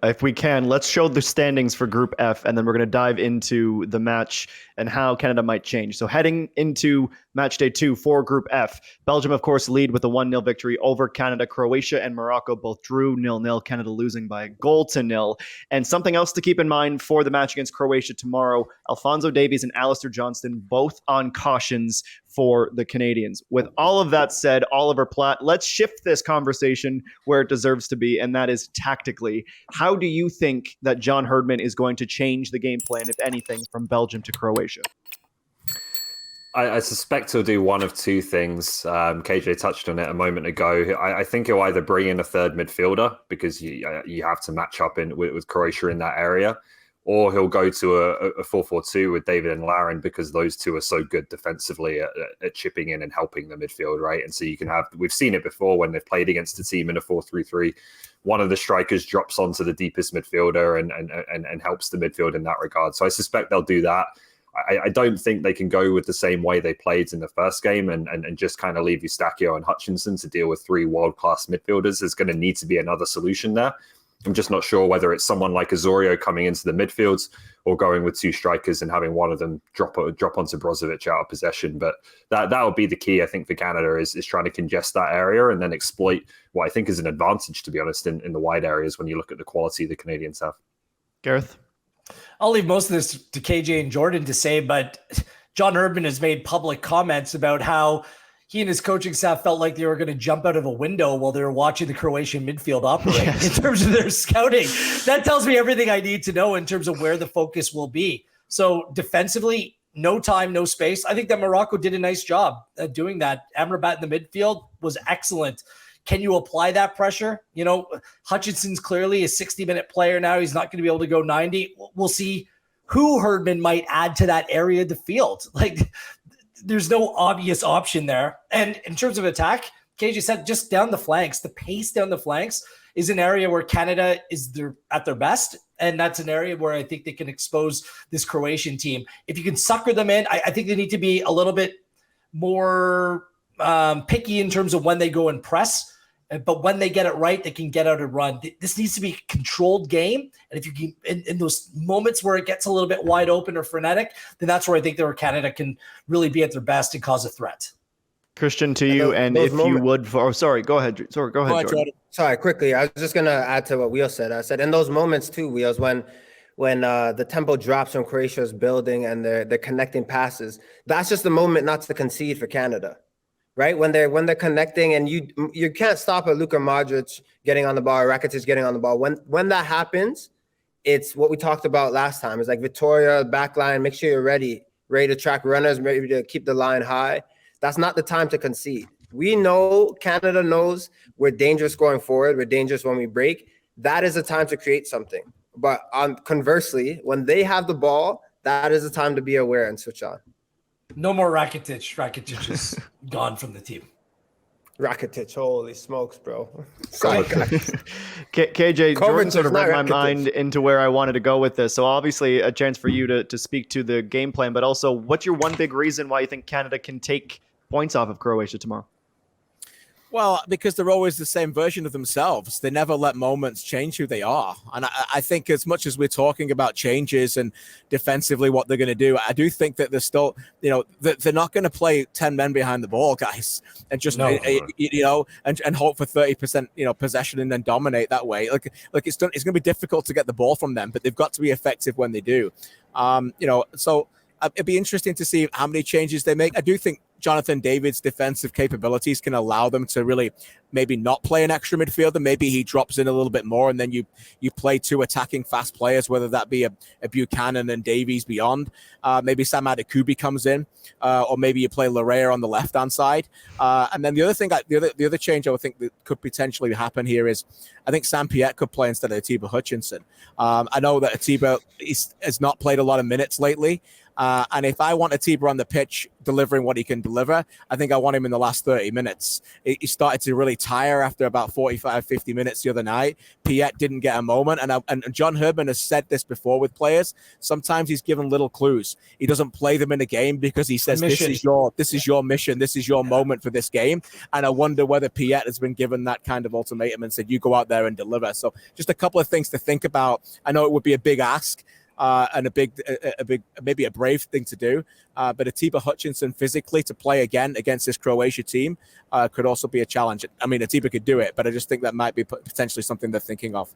if we can, let's show the standings for Group F, and then we're going to dive into the match and how Canada might change. So heading into match day 2 for Group F, Belgium, of course, lead with a 1-0 victory over Canada. Croatia and Morocco both drew 0-0, Canada losing by a goal to 0. And something else to keep in mind for the match against Croatia tomorrow, Alphonso Davies and Alistair Johnston both on cautions for the Canadians. With all of that said, Oliver Platt, let's shift this conversation where it deserves to be, and that is tactically. How do you think that John Herdman is going to change the game plan, if anything, from Belgium to Croatia? I suspect he'll do one of two things. KJ touched on it a moment ago. I think he'll either bring in a third midfielder because you have to match up with Croatia in that area, or he'll go to a 4-4-2 with David and Larin because those two are so good defensively at chipping in and helping the midfield, right? And so you can have, we've seen it before when they've played against a team in a 4-3-3, one of the strikers drops onto the deepest midfielder and helps the midfield in that regard. So I suspect they'll do that. I don't think they can go with the same way they played in the first game and just kind of leave Eustachio and Hutchinson to deal with 3 world-class midfielders. There's going to need to be another solution there. I'm just not sure whether it's someone like Osorio coming into the midfields or going with 2 strikers and having one of them drop onto Brozovic out of possession. But that would be the key, I think, for Canada is trying to congest that area and then exploit what I think is an advantage, to be honest, in the wide areas when you look at the quality the Canadians have. Gareth? I'll leave most of this to KJ and Jordan to say, but John Herdman has made public comments about how he and his coaching staff felt like they were going to jump out of a window while they were watching the Croatian midfield operate in terms of their scouting. That tells me everything I need to know in terms of where the focus will be. So defensively, no time, no space. I think that Morocco did a nice job at doing that. Amrabat in the midfield was excellent. Can you apply that pressure? You know, Hutchinson's clearly a 60-minute player now. He's not going to be able to go 90. We'll see who Herdman might add to that area of the field. Like, there's no obvious option there. And in terms of attack, KJ said just down the flanks, the pace down the flanks is an area where Canada is at their best. And that's an area where I think they can expose this Croatian team. If you can sucker them in, I think they need to be a little bit more picky in terms of when they go and press. But when they get it right, they can get out and run. This needs to be a controlled game. And if you can, in those moments where it gets a little bit wide open or frenetic, then that's where I think Canada can really be at their best and cause a threat. Kristian, to you, and if you would, sorry, go ahead. Sorry, go ahead, Jordan. Sorry, quickly. I was just going to add to what Wheels said. I said in those moments too, Wheels, when the tempo drops from Croatia's building and they're connecting passes, that's just the moment not to concede for Canada. Right, when they're connecting, and you can't stop a Luka Modric getting on the ball, or Rakitic getting on the ball. When that happens, it's what we talked about last time. It's like Victoria, back line, make sure you're ready to track runners, ready to keep the line high. That's not the time to concede. We know, Canada knows we're dangerous going forward. We're dangerous when we break. That is the time to create something. But conversely, when they have the ball, that is the time to be aware and switch on. No more Rakitic. Rakitic is gone from the team. Rakitic, holy smokes, bro. Sorry, KJ, Jordan sort of read my mind into where I wanted to go with this. So obviously a chance for you to speak to the game plan, but also what's your one big reason why you think Canada can take points off of Croatia tomorrow? Well, because they're always the same version of themselves. They never let moments change who they are. And I think as much as we're talking about changes and defensively what they're going to do, I do think that they're still, they're not going to play 10 men behind the ball, guys, and just, and hope for 30%, possession and then dominate that way. Like it's going to be difficult to get the ball from them, but they've got to be effective when they do. So it'd be interesting to see how many changes they make. I do think Jonathan David's defensive capabilities can allow them to really maybe not play an extra midfielder. Maybe he drops in a little bit more, and then you play 2 attacking fast players, whether that be a Buchanan and Davies beyond. Maybe Sam Adekubi comes in, or maybe you play Larea on the left-hand side. And then the other thing, the other change I would think that could potentially happen here is I think Sam Piette could play instead of Atiba Hutchinson. I know that Atiba has not played a lot of minutes lately, And if I want Atiba on the pitch delivering what he can deliver, I think I want him in the last 30 minutes. He started to really tire after about 45, 50 minutes the other night. Piet didn't get a moment. And John Herdman has said this before with players. Sometimes he's given little clues. He doesn't play them in a game because he says, this is your mission. This is your moment for this game. And I wonder whether Piet has been given that kind of ultimatum and said, you go out there and deliver. So just a couple of things to think about. I know it would be a big ask. And a big, maybe a brave thing to do. But Atiba Hutchinson physically to play again against this Croatia team could also be a challenge. I mean, Atiba could do it, but I just think that might be potentially something they're thinking of.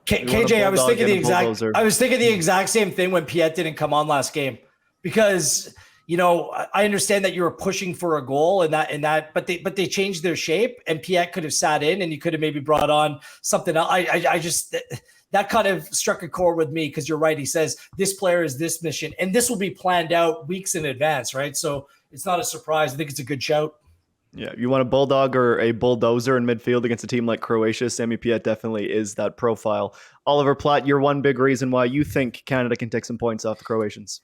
KJ, I was thinking the exact same thing when Piet didn't come on last game, because I understand that you were pushing for a goal but they changed their shape, and Piet could have sat in, and you could have maybe brought on something else. I just. That kind of struck a chord with me, because you're right. He says this player is this mission, and this will be planned out weeks in advance, right? So it's not a surprise. I think it's a good shout. Yeah, you want a bulldog or a bulldozer in midfield against a team like Croatia. Sami Piet definitely is that profile. Oliver Platt, you're one big reason why you think Canada can take some points off the Croatians.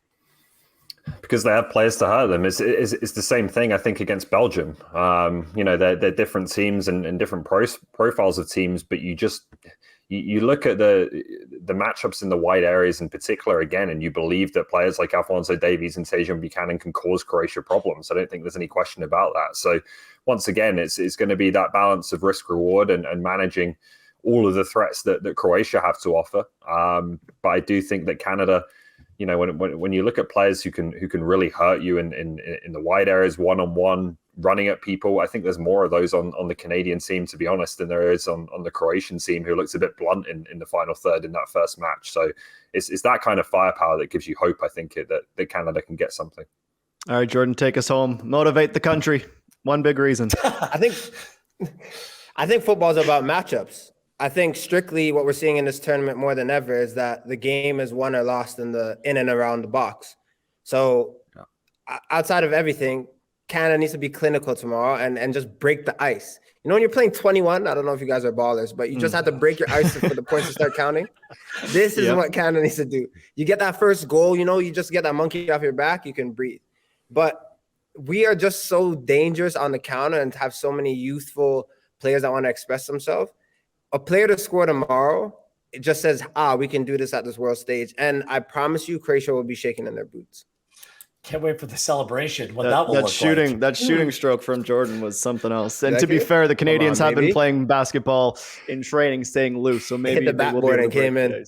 Because they have players to hurt them. It's the same thing, I think, against Belgium. They're different teams and different profiles of teams, but you look at the matchups in the wide areas in particular again, and you believe that players like Alphonso Davies and Tejan Buchanan can cause Croatia problems. I don't think there's any question about that. So once again, it's going to be that balance of risk reward and managing all of the threats that Croatia have to offer. But I do think that Canada, when you look at players who can really hurt you in the wide areas, one-on-one, running at people, I think there's more of those on the Canadian team, to be honest, than there is on the Croatian team, who looks a bit blunt in the final third in that first match. So it's that kind of firepower that gives you hope, I think, that Canada can get something. All right, Jordan, take us home. Motivate the country. One big reason. I think football is about matchups. I think strictly what we're seeing in this tournament more than ever is that the game is won or lost in and around the box. So outside of everything, Canada needs to be clinical tomorrow and just break the ice. When you're playing 21, I don't know if you guys are ballers, but you just have to break your ice for the points to start counting. This is what Canada needs to do. You get that first goal, you just get that monkey off your back, you can breathe. But we are just so dangerous on the counter and have so many youthful players that want to express themselves. A player to score tomorrow, it just says, we can do this at this world stage. And I promise you, Croatia will be shaking in their boots. Can't wait for the celebration. That shooting stroke from Jordan was something else. And to be fair, the Canadians have been playing basketball in training, staying loose. So maybe hit the backboard and came in.